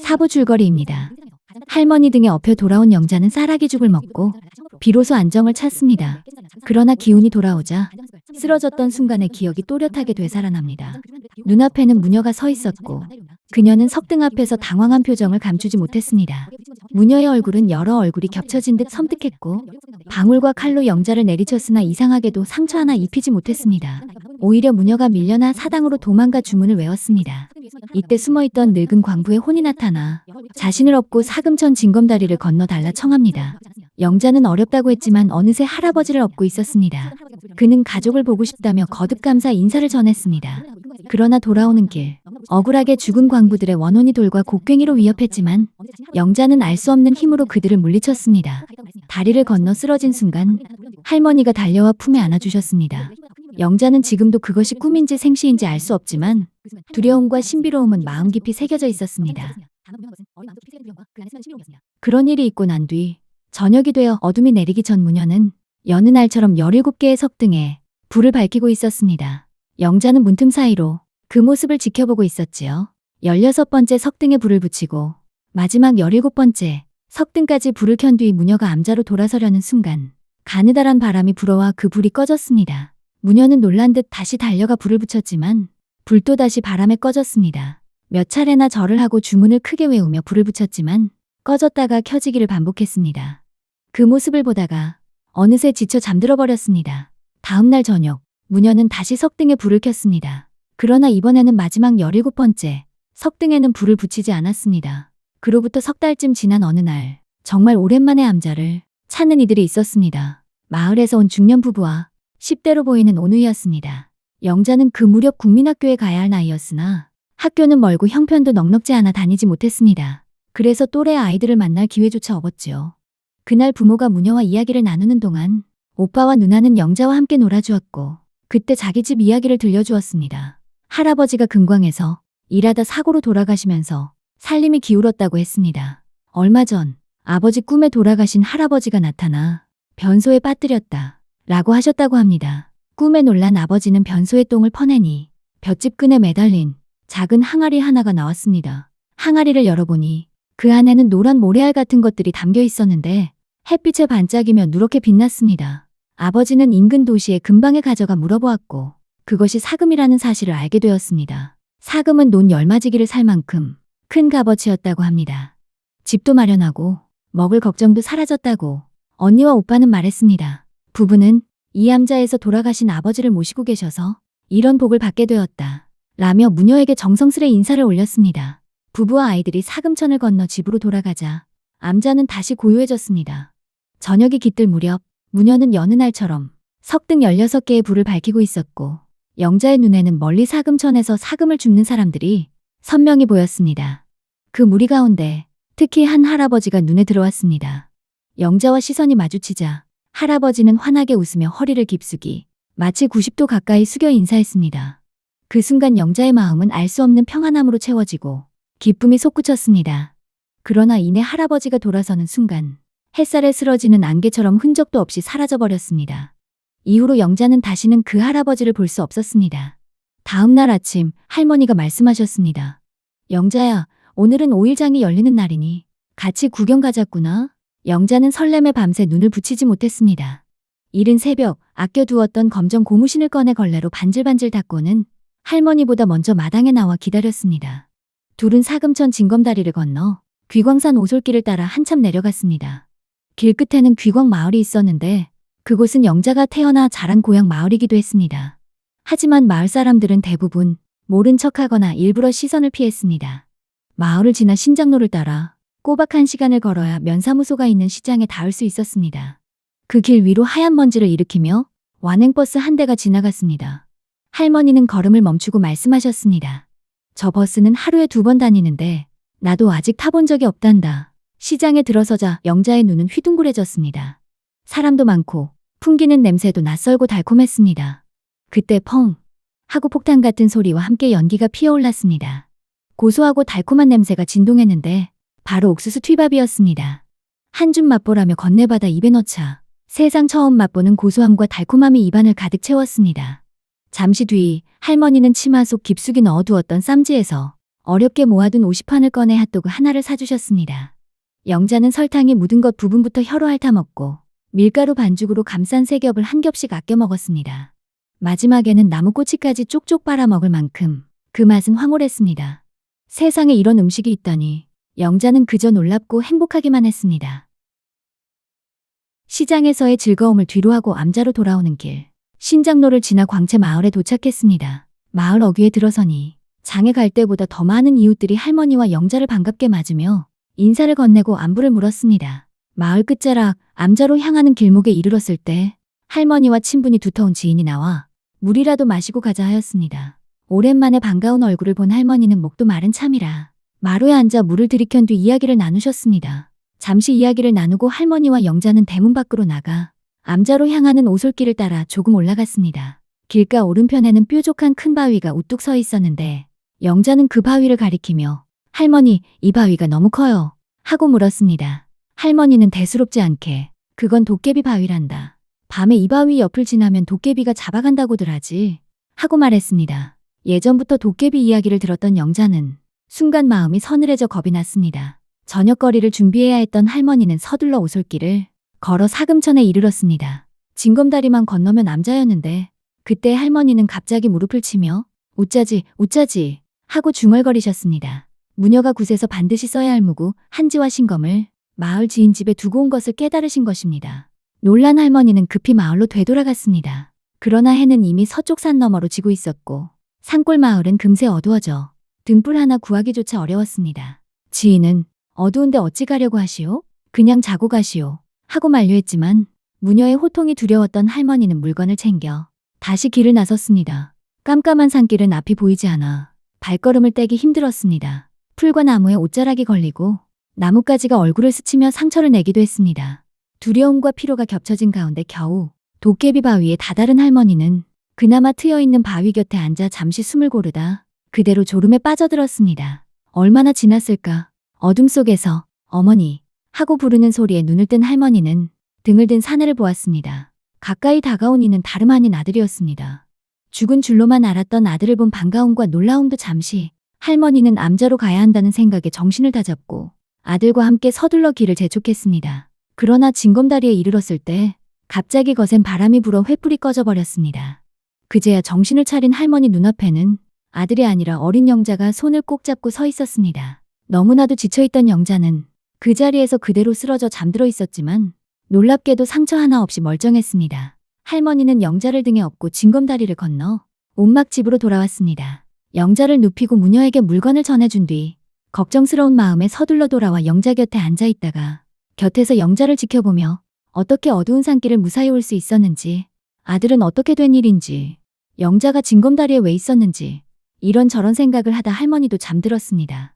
사부 줄거리입니다. 할머니 등에 엎여 돌아온 영자는 쌀아기 죽을 먹고 비로소 안정을 찾습니다. 그러나 기운이 돌아오자 쓰러졌던 순간의 기억이 또렷하게 되살아납니다. 눈앞에는 무녀가 서 있었고 그녀는 석등 앞에서 당황한 표정을 감추지 못했습니다. 무녀의 얼굴은 여러 얼굴이 겹쳐진 듯 섬뜩했고 방울과 칼로 영자를 내리쳤으나 이상하게도 상처 하나 입히지 못했습니다. 오히려 무녀가 밀려나 사당으로 도망가 주문을 외웠습니다. 이때 숨어있던 늙은 광부의 혼이 나타나 자신을 업고 사금천 징검다리를 건너달라 청합니다. 영자는 어렵다고 했지만 어느새 할아버지를 업고 있었습니다. 그는 가족을 보고 싶다며 거듭 감사 인사를 전했습니다. 그러나 돌아오는 길 억울하게 죽은 광부들의 원혼이 돌과 곡괭이로 위협했지만 영자는 알 수 없는 힘으로 그들을 물리쳤습니다. 다리를 건너 쓰러진 순간 할머니가 달려와 품에 안아주셨습니다. 영자는 지금도 그것이 꿈인지 생시인지 알 수 없지만 두려움과 신비로움은 마음 깊이 새겨져 있었습니다. 그런 일이 있고 난 뒤 저녁이 되어 어둠이 내리기 전 무녀는 여느 날처럼 17개의 석등에 불을 밝히고 있었습니다. 영자는 문틈 사이로 그 모습을 지켜보고 있었지요. 16번째 석등에 불을 붙이고 마지막 17번째 석등까지 불을 켠 뒤 무녀가 암자로 돌아서려는 순간 가느다란 바람이 불어와 그 불이 꺼졌습니다. 무녀는 놀란 듯 다시 달려가 불을 붙였지만 불도 다시 바람에 꺼졌습니다. 몇 차례나 절을 하고 주문을 크게 외우며 불을 붙였지만 꺼졌다가 켜지기를 반복했습니다. 그 모습을 보다가 어느새 지쳐 잠들어 버렸습니다. 다음 날 저녁 무녀는 다시 석등에 불을 켰습니다. 그러나 이번에는 마지막 17번째 석등에는 불을 붙이지 않았습니다. 그로부터 석 달쯤 지난 어느 날 정말 오랜만에 암자를 찾는 이들이 있었습니다. 마을에서 온 중년 부부와 10대로 보이는 오누이였습니다. 영자는 그 무렵 국민학교에 가야 할 나이였으나 학교는 멀고 형편도 넉넉지 않아 다니지 못했습니다. 그래서 또래 아이들을 만날 기회조차 없었지요. 그날 부모가 무녀와 이야기를 나누는 동안 오빠와 누나는 영자와 함께 놀아주었고 그때 자기 집 이야기를 들려주었습니다. 할아버지가 금광에서 일하다 사고로 돌아가시면서 살림이 기울었다고 했습니다. 얼마 전 아버지 꿈에 돌아가신 할아버지가 나타나 변소에 빠뜨렸다 라고 하셨다고 합니다. 꿈에 놀란 아버지는 변소의 똥을 퍼내니 볏짚 끈에 매달린 작은 항아리 하나가 나왔습니다. 항아리를 열어보니 그 안에는 노란 모래알 같은 것들이 담겨 있었는데 햇빛에 반짝이며 누렇게 빛났습니다. 아버지는 인근 도시의 근방에 가져가 물어보았고 그것이 사금이라는 사실을 알게 되었습니다. 사금은 논 열마지기를 살 만큼 큰 값어치였다고 합니다. 집도 마련하고 먹을 걱정도 사라졌다고 언니와 오빠는 말했습니다. 부부는 이 암자에서 돌아가신 아버지를 모시고 계셔서 이런 복을 받게 되었다 라며 무녀에게 정성스레 인사를 올렸습니다. 부부와 아이들이 사금천을 건너 집으로 돌아가자 암자는 다시 고요해졌습니다. 저녁이 깃들 무렵 무녀는 여느 날처럼 석등 16개의 불을 밝히고 있었고 영자의 눈에는 멀리 사금천에서 사금을 줍는 사람들이 선명히 보였습니다. 그 무리 가운데 특히 한 할아버지가 눈에 들어왔습니다. 영자와 시선이 마주치자 할아버지는 환하게 웃으며 허리를 깊숙이 마치 90도 가까이 숙여 인사했습니다. 그 순간 영자의 마음은 알 수 없는 평안함으로 채워지고 기쁨이 솟구쳤습니다. 그러나 이내 할아버지가 돌아서는 순간 햇살에 쓰러지는 안개처럼 흔적도 없이 사라져버렸습니다. 이후로 영자는 다시는 그 할아버지를 볼 수 없었습니다. 다음 날 아침 할머니가 말씀하셨습니다. 영자야, 오늘은 오일장이 열리는 날이니 같이 구경 가자꾸나. 영자는 설렘에 밤새 눈을 붙이지 못했습니다. 이른 새벽 아껴두었던 검정 고무신을 꺼내 걸레로 반질반질 닦고는 할머니보다 먼저 마당에 나와 기다렸습니다. 둘은 사금천 징검다리를 건너 귀광산 오솔길을 따라 한참 내려갔습니다. 길 끝에는 귀광 마을이 있었는데 그곳은 영자가 태어나 자란 고향 마을이기도 했습니다. 하지만 마을 사람들은 대부분 모른 척하거나 일부러 시선을 피했습니다. 마을을 지나 신장로를 따라 꼬박 1시간을 걸어야 면사무소가 있는 시장에 닿을 수 있었습니다. 그 길 위로 하얀 먼지를 일으키며 완행버스 한 대가 지나갔습니다. 할머니는 걸음을 멈추고 말씀하셨습니다. 저 버스는 하루에 2번 다니는데 나도 아직 타본 적이 없단다. 시장에 들어서자 영자의 눈은 휘둥그레졌습니다. 사람도 많고 풍기는 냄새도 낯설고 달콤했습니다. 그때 펑 하고 폭탄 같은 소리와 함께 연기가 피어올랐습니다. 고소하고 달콤한 냄새가 진동했는데 바로 옥수수 튀밥이었습니다. 한 줌 맛보라며 건네받아 입에 넣자 세상 처음 맛보는 고소함과 달콤함이 입안을 가득 채웠습니다. 잠시 뒤 할머니는 치마 속 깊숙이 넣어두었던 쌈지에서 어렵게 모아둔 50판을 꺼내 핫도그 하나를 사주셨습니다. 영자는 설탕이 묻은 것 부분부터 혀로 핥아먹고 밀가루 반죽으로 감싼 세 겹을 한 겹씩 아껴 먹었습니다. 마지막에는 나무꼬치까지 쪽쪽 빨아먹을 만큼 그 맛은 황홀했습니다. 세상에 이런 음식이 있다니 영자는 그저 놀랍고 행복하기만 했습니다. 시장에서의 즐거움을 뒤로하고 암자로 돌아오는 길. 신장로를 지나 광채 마을에 도착했습니다. 마을 어귀에 들어서니 장에 갈 때보다 더 많은 이웃들이 할머니와 영자를 반갑게 맞으며 인사를 건네고 안부를 물었습니다. 마을 끝자락 암자로 향하는 길목에 이르렀을 때 할머니와 친분이 두터운 지인이 나와 물이라도 마시고 가자 하였습니다. 오랜만에 반가운 얼굴을 본 할머니는 목도 마른 참이라 마루에 앉아 물을 들이켠 뒤 이야기를 나누셨습니다. 잠시 이야기를 나누고 할머니와 영자는 대문 밖으로 나가 암자로 향하는 오솔길을 따라 조금 올라갔습니다. 길가 오른편에는 뾰족한 큰 바위가 우뚝 서 있었는데 영자는 그 바위를 가리키며 할머니, 이 바위가 너무 커요 하고 물었습니다. 할머니는 대수롭지 않게 그건 도깨비 바위란다. 밤에 이 바위 옆을 지나면 도깨비가 잡아간다고들 하지 하고 말했습니다. 예전부터 도깨비 이야기를 들었던 영자는 순간 마음이 서늘해져 겁이 났습니다. 저녁거리를 준비해야 했던 할머니는 서둘러 오솔길을 걸어 사금천에 이르렀습니다. 징검다리만 건너면 암자였는데 그때 할머니는 갑자기 무릎을 치며 웃자지 웃자지 하고 중얼거리셨습니다. 무녀가 굿에서 반드시 써야 할 무구 한지와 신검을 마을 지인 집에 두고 온 것을 깨달으신 것입니다. 놀란 할머니는 급히 마을로 되돌아갔습니다. 그러나 해는 이미 서쪽 산 너머로 지고 있었고 산골 마을은 금세 어두워져 등불 하나 구하기조차 어려웠습니다. 지인은 어두운데 어찌 가려고 하시오? 그냥 자고 가시오 하고 만류했지만 무녀의 호통이 두려웠던 할머니는 물건을 챙겨 다시 길을 나섰습니다. 깜깜한 산길은 앞이 보이지 않아 발걸음을 떼기 힘들었습니다. 풀과 나무에 옷자락이 걸리고 나뭇가지가 얼굴을 스치며 상처를 내기도 했습니다. 두려움과 피로가 겹쳐진 가운데 겨우 도깨비 바위에 다다른 할머니는 그나마 트여있는 바위 곁에 앉아 잠시 숨을 고르다 그대로 졸음에 빠져들었습니다. 얼마나 지났을까? 어둠 속에서 어머니 하고 부르는 소리에 눈을 뜬 할머니는 등을 든 사내를 보았습니다. 가까이 다가온 이는 다름 아닌 아들이었습니다. 죽은 줄로만 알았던 아들을 본 반가움과 놀라움도 잠시 할머니는 암자로 가야 한다는 생각에 정신을 다잡고 아들과 함께 서둘러 길을 재촉했습니다. 그러나 징검다리에 이르렀을 때 갑자기 거센 바람이 불어 횃불이 꺼져버렸습니다. 그제야 정신을 차린 할머니 눈앞에는 아들이 아니라 어린 영자가 손을 꼭 잡고 서 있었습니다. 너무나도 지쳐있던 영자는 그 자리에서 그대로 쓰러져 잠들어 있었지만 놀랍게도 상처 하나 없이 멀쩡했습니다. 할머니는 영자를 등에 업고 징검다리를 건너 온막 집으로 돌아왔습니다. 영자를 눕히고 무녀에게 물건을 전해준 뒤 걱정스러운 마음에 서둘러 돌아와 영자 곁에 앉아있다가 곁에서 영자를 지켜보며 어떻게 어두운 산길을 무사히 올 수 있었는지, 아들은 어떻게 된 일인지, 영자가 징검다리에 왜 있었는지 이런저런 생각을 하다 할머니도 잠들었습니다.